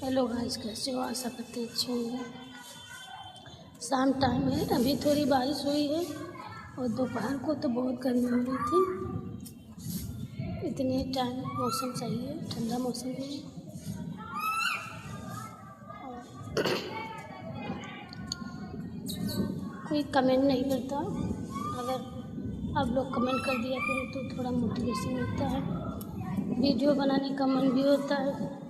Hello guys, कैसे हो? आशा करते अच्छे होंगे। शाम टाइम है, अभी थोड़ी बारिश हुई है और दोपहर को तो बहुत गर्मी हो रही थी। इतने टाइम मौसम सही है, ठंडा मौसम है। कोई कमेंट नहीं करता। अगर आप लोग कमेंट कर दिया करो तो थोड़ा मोटिवेशन मिलता है, वीडियो बनाने का मन भी होता है।